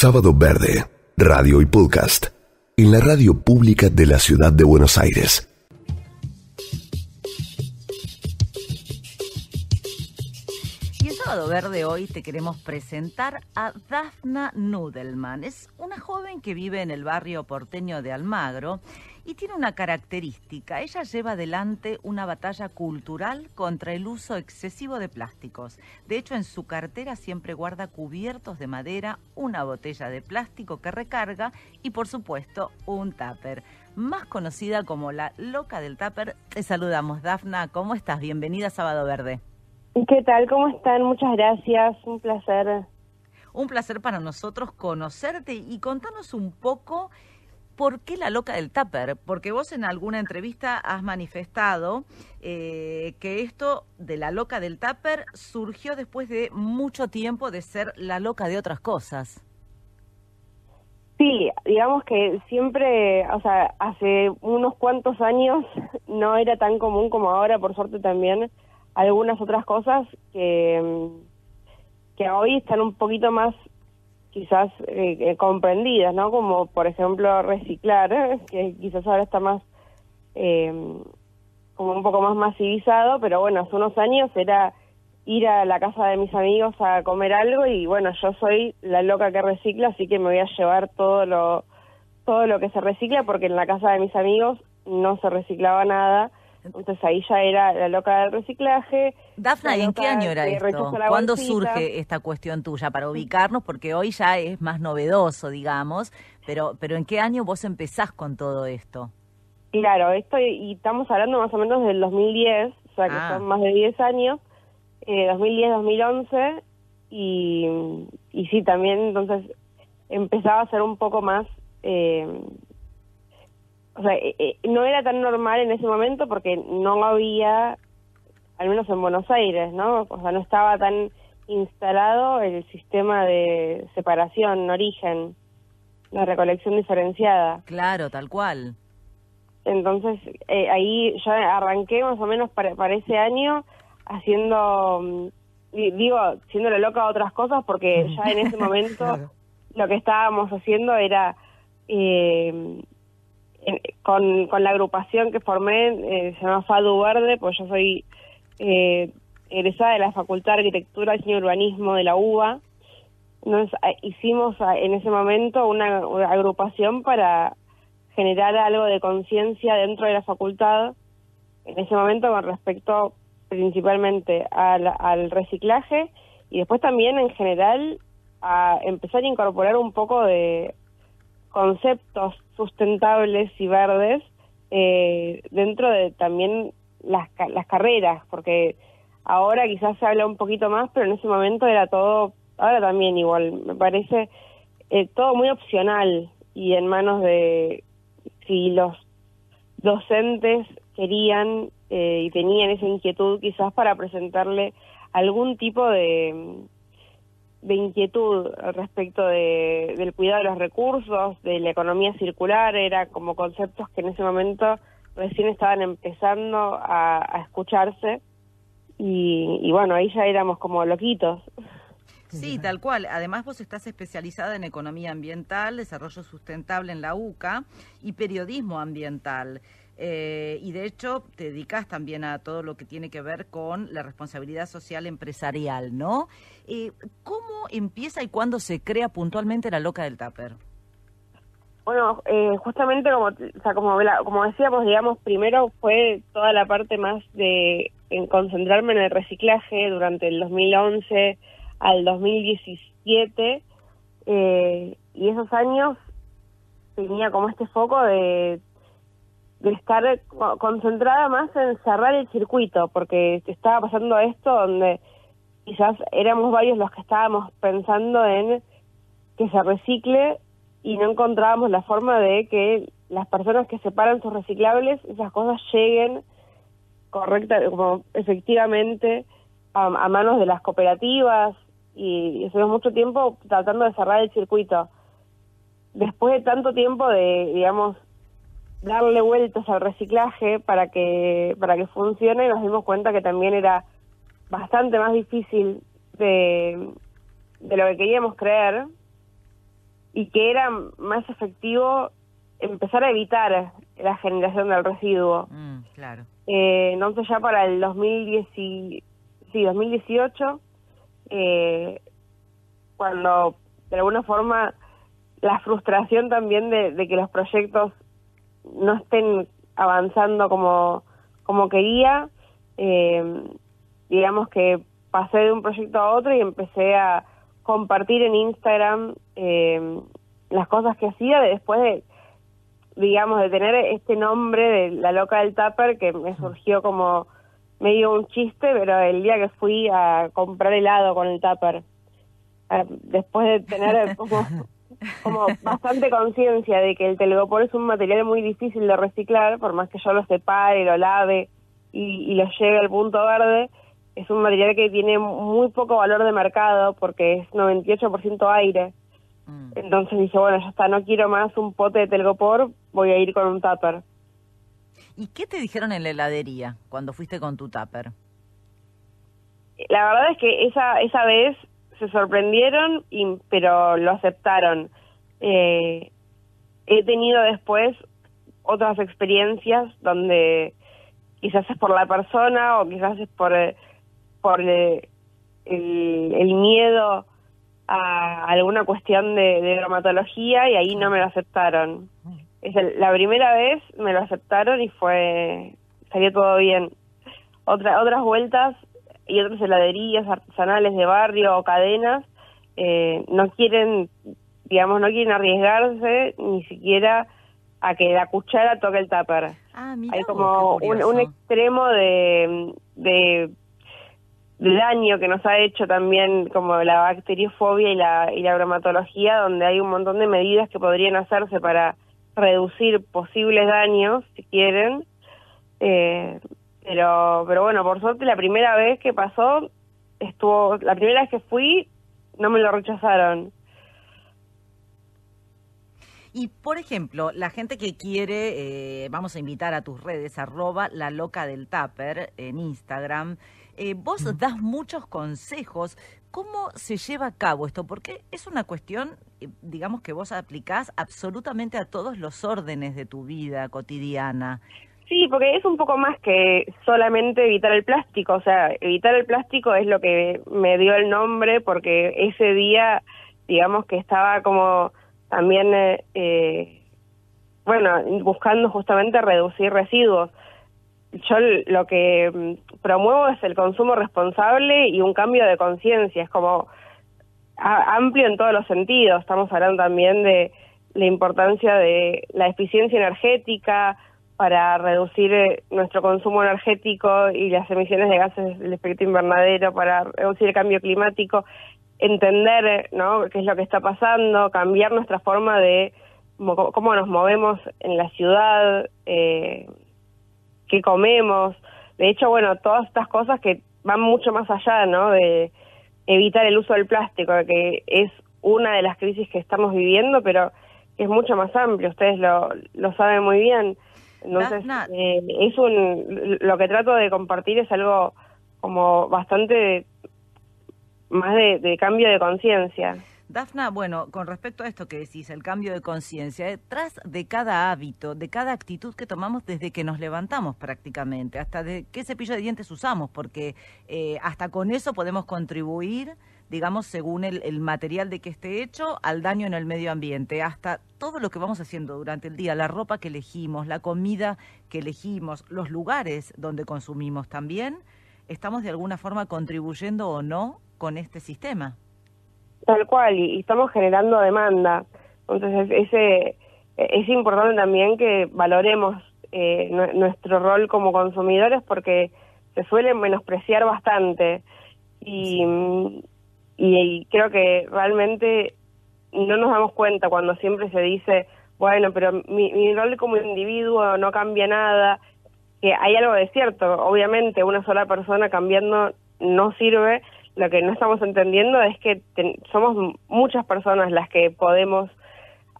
Sábado Verde, radio y podcast, en la radio pública de la ciudad de Buenos Aires. Y en Sábado Verde hoy te queremos presentar a Dafna Nudelman. Es una joven que vive en el barrio porteño de Almagro y tiene una característica. Ella lleva adelante una batalla cultural contra el uso excesivo de plásticos. De hecho, en su cartera siempre guarda cubiertos de madera, una botella de plástico que recarga y, por supuesto, un tupper. Más conocida como la loca del tupper, te saludamos, Dafna. ¿Cómo estás? Bienvenida a Sábado Verde. ¿Qué tal? ¿Cómo están? Muchas gracias. Un placer. Un placer para nosotros conocerte y contanos un poco por qué la loca del tupper. Porque vos en alguna entrevista has manifestado que esto de la loca del tupper surgió después de mucho tiempo de ser la loca de otras cosas. Sí, digamos que siempre, o sea, hace unos cuantos años no era tan común como ahora, por suerte también, algunas otras cosas que hoy están un poquito más quizás comprendidas, ¿no? Como por ejemplo reciclar, que quizás ahora está más como un poco más masivizado, pero bueno, hace unos años era ir a la casa de mis amigos a comer algo y bueno, yo soy la loca que recicla, así que me voy a llevar todo lo que se recicla, porque en la casa de mis amigos no se reciclaba nada. Entonces ahí ya era la loca del reciclaje. Dafna, ¿en qué año era esto? ¿Cuándo surge esta cuestión tuya? Para ubicarnos, porque hoy ya es más novedoso, digamos, pero ¿en qué año vos empezás con todo esto? Claro, y estamos hablando más o menos del 2010, o sea que son más de 10 años, 2010-2011, y sí, también entonces empezaba a ser un poco más... O sea, no era tan normal en ese momento porque no había, al menos en Buenos Aires, ¿no? O sea, no estaba tan instalado el sistema de separación, origen, la recolección diferenciada. Claro, tal cual. Entonces, ahí ya arranqué más o menos para ese año haciendo, siendo la loca de otras cosas, porque ya en ese momento claro, lo que estábamos haciendo era... con la agrupación que formé, se llama FADU Verde, pues yo soy egresada de la Facultad de Arquitectura, Diseño y Urbanismo de la UBA. Entonces hicimos en ese momento una agrupación para generar algo de conciencia dentro de la facultad, en ese momento con respecto principalmente al reciclaje, y después también en general a empezar a incorporar un poco de conceptos sustentables y verdes dentro de también las carreras, porque ahora quizás se habla un poquito más, pero en ese momento era todo, ahora también igual, me parece todo muy opcional y en manos de si los docentes querían y tenían esa inquietud quizás para presentarle algún tipo de inquietud respecto del cuidado de los recursos, de la economía circular, era como conceptos que en ese momento recién estaban empezando a escucharse y bueno, ahí ya éramos como loquitos. Sí, tal cual. Además vos estás especializada en economía ambiental, desarrollo sustentable en la UCA y periodismo ambiental. Y de hecho te dedicas también a todo lo que tiene que ver con la responsabilidad social empresarial, ¿no? ¿Cómo empieza y cuándo se crea puntualmente la loca del tupper? Bueno, justamente como decíamos, digamos, primero fue toda la parte más de concentrarme en el reciclaje durante el 2011 al 2017, y esos años tenía como este foco de estar concentrada más en cerrar el circuito, porque estaba pasando esto donde quizás éramos varios los que estábamos pensando en que se recicle y no encontrábamos la forma de que las personas que separan sus reciclables, esas cosas lleguen como efectivamente a manos de las cooperativas, y estuvimos mucho tiempo tratando de cerrar el circuito. Después de tanto tiempo de, digamos, darle vueltas al reciclaje para que funcione, nos dimos cuenta que también era bastante más difícil de lo que queríamos creer, y que era más efectivo empezar a evitar la generación del residuo. Claro. Entonces ya para el 2018, cuando de alguna forma la frustración también de que los proyectos no estén avanzando como quería, digamos que pasé de un proyecto a otro y empecé a compartir en Instagram las cosas que hacía después de, digamos, de tener este nombre de la loca del tupper, que me surgió como medio un chiste, pero el día que fui a comprar helado con el tupper, después de tener como bastante conciencia de que el telgopor es un material muy difícil de reciclar, por más que yo lo separe, lo lave y lo lleve al punto verde, es un material que tiene muy poco valor de mercado porque es 98% aire. Entonces dije, bueno, ya está, no quiero más un pote de telgopor, voy a ir con un tupper. ¿Y qué te dijeron en la heladería cuando fuiste con tu tupper? La verdad es que esa vez se sorprendieron, pero lo aceptaron. He tenido después otras experiencias donde quizás es por la persona o quizás es por el miedo a alguna cuestión de dermatología, y ahí no me lo aceptaron. La primera vez me lo aceptaron y salió todo bien. Otras vueltas y otras heladerías artesanales de barrio o cadenas no quieren arriesgarse ni siquiera a que la cuchara toque el tupper. Mirá, hay como un extremo de daño que nos ha hecho también como la bacteriofobia y la bromatología, donde hay un montón de medidas que podrían hacerse para reducir posibles daños, si quieren, pero bueno, por suerte la primera vez que pasó, la primera vez que fui, no me lo rechazaron. Y, por ejemplo, la gente que quiere, vamos a invitar a tus redes, @lalocadeltupper en Instagram, vos das muchos consejos. ¿Cómo se lleva a cabo esto? Porque es una cuestión, digamos, que vos aplicás absolutamente a todos los órdenes de tu vida cotidiana. Sí, porque es un poco más que solamente evitar el plástico. O sea, evitar el plástico es lo que me dio el nombre, porque ese día, digamos que estaba como también, buscando justamente reducir residuos. Yo lo que promuevo es el consumo responsable y un cambio de conciencia. Es como amplio en todos los sentidos. Estamos hablando también de la importancia de la eficiencia energética para reducir nuestro consumo energético y las emisiones de gases del efecto invernadero, para reducir el cambio climático, entender, ¿no?, qué es lo que está pasando, cambiar nuestra forma de cómo nos movemos en la ciudad, qué comemos. De hecho, bueno, todas estas cosas que van mucho más allá, ¿no?, de evitar el uso del plástico, que es una de las crisis que estamos viviendo, pero que es mucho más amplio, ustedes lo saben muy bien. Entonces, lo que trato de compartir es algo como bastante más de cambio de conciencia. Dafna, bueno, con respecto a esto que decís, el cambio de conciencia, detrás de cada hábito, de cada actitud que tomamos desde que nos levantamos prácticamente, hasta de qué cepillo de dientes usamos, porque hasta con eso podemos contribuir, digamos, según el material de que esté hecho, al daño en el medio ambiente, hasta todo lo que vamos haciendo durante el día, la ropa que elegimos, la comida que elegimos, los lugares donde consumimos también, estamos de alguna forma contribuyendo o no con este sistema. Tal cual, y estamos generando demanda. Entonces es importante también que valoremos nuestro rol como consumidores, porque se suele menospreciar bastante y creo que realmente no nos damos cuenta cuando siempre se dice, bueno, pero mi rol como individuo no cambia nada, que hay algo de cierto. Obviamente una sola persona cambiando no sirve. Lo que no estamos entendiendo es que somos muchas personas las que podemos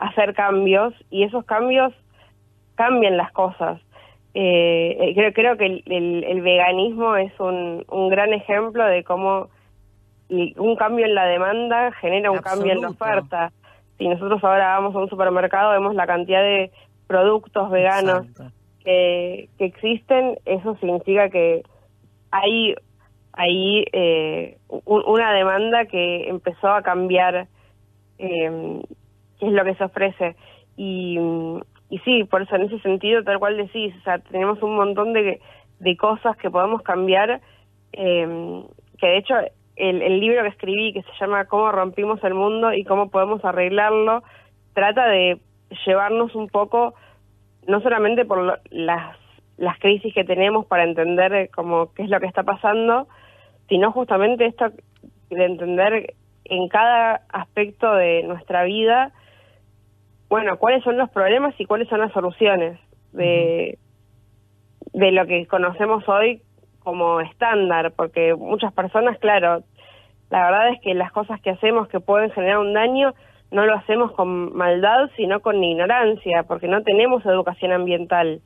hacer cambios, y esos cambios cambian las cosas. Creo que el veganismo es un gran ejemplo de cómo un cambio en la demanda genera un cambio en la oferta. Si nosotros ahora vamos a un supermercado, vemos la cantidad de productos veganos que existen, eso significa que hay una demanda que empezó a cambiar qué es lo que se ofrece. Y sí, por eso en ese sentido, tal cual decís, o sea, tenemos un montón de cosas que podemos cambiar, que de hecho el libro que escribí, que se llama Cómo rompimos el mundo y cómo podemos arreglarlo, trata de llevarnos un poco, no solamente por las crisis que tenemos para entender como qué es lo que está pasando, sino justamente esto de entender en cada aspecto de nuestra vida, bueno, cuáles son los problemas y cuáles son las soluciones de lo que conocemos hoy como estándar, porque muchas personas, claro, la verdad es que las cosas que hacemos que pueden generar un daño no lo hacemos con maldad, sino con ignorancia, porque no tenemos educación ambiental.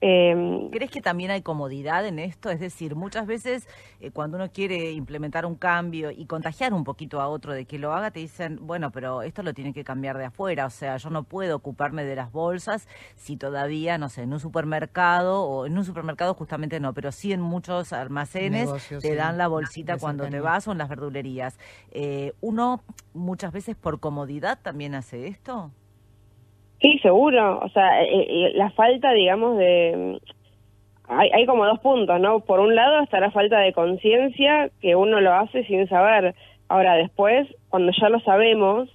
¿Crees que también hay comodidad en esto? Es decir, muchas veces cuando uno quiere implementar un cambio y contagiar un poquito a otro de que lo haga, te dicen, bueno, pero esto lo tiene que cambiar de afuera, o sea, yo no puedo ocuparme de las bolsas si todavía, no sé, en un supermercado, o en un supermercado justamente no, pero sí en muchos almacenes negocios, te dan la bolsita cuando te vas, o en las verdulerías. ¿Uno muchas veces por comodidad también hace esto? Sí, seguro. O sea, la falta, digamos, hay como dos puntos, ¿no? Por un lado está la falta de conciencia, que uno lo hace sin saber. Ahora, después, cuando ya lo sabemos,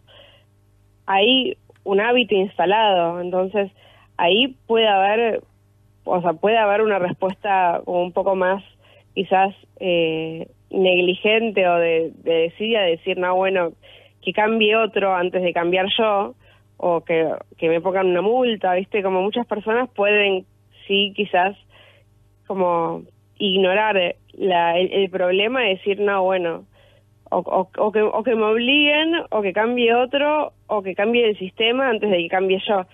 hay un hábito instalado. Entonces, ahí puede haber una respuesta como un poco más, quizás, negligente o de desidia, de decir, no, bueno, que cambie otro antes de cambiar yo, o que me pongan una multa, ¿viste? Como muchas personas pueden, sí, quizás, como ignorar el problema y decir, no, bueno, o que me obliguen, o que cambie otro, o que cambie el sistema antes de que cambie yo.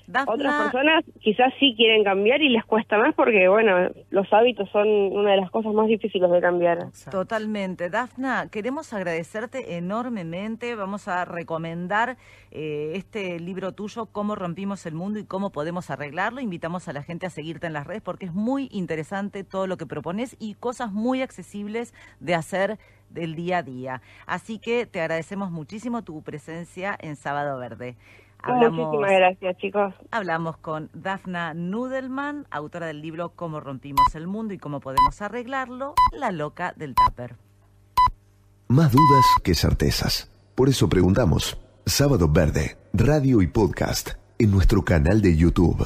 Dafna... Otras personas quizás sí quieren cambiar y les cuesta más porque, bueno, los hábitos son una de las cosas más difíciles de cambiar. Totalmente. Dafna, queremos agradecerte enormemente. Vamos a recomendar este libro tuyo, Cómo rompimos el mundo y cómo podemos arreglarlo. Invitamos a la gente a seguirte en las redes porque es muy interesante todo lo que propones y cosas muy accesibles de hacer del día a día. Así que te agradecemos muchísimo tu presencia en Sábado Verde. Muchísimas gracias, chicos. Hablamos con Dafna Nudelman, autora del libro Cómo rompimos el mundo y cómo podemos arreglarlo, la loca del tupper. Más dudas que certezas. Por eso preguntamos. Sábado Verde, radio y podcast en nuestro canal de YouTube.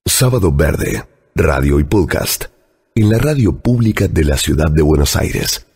Sábado Verde, radio y podcast en la radio pública de la Ciudad de Buenos Aires.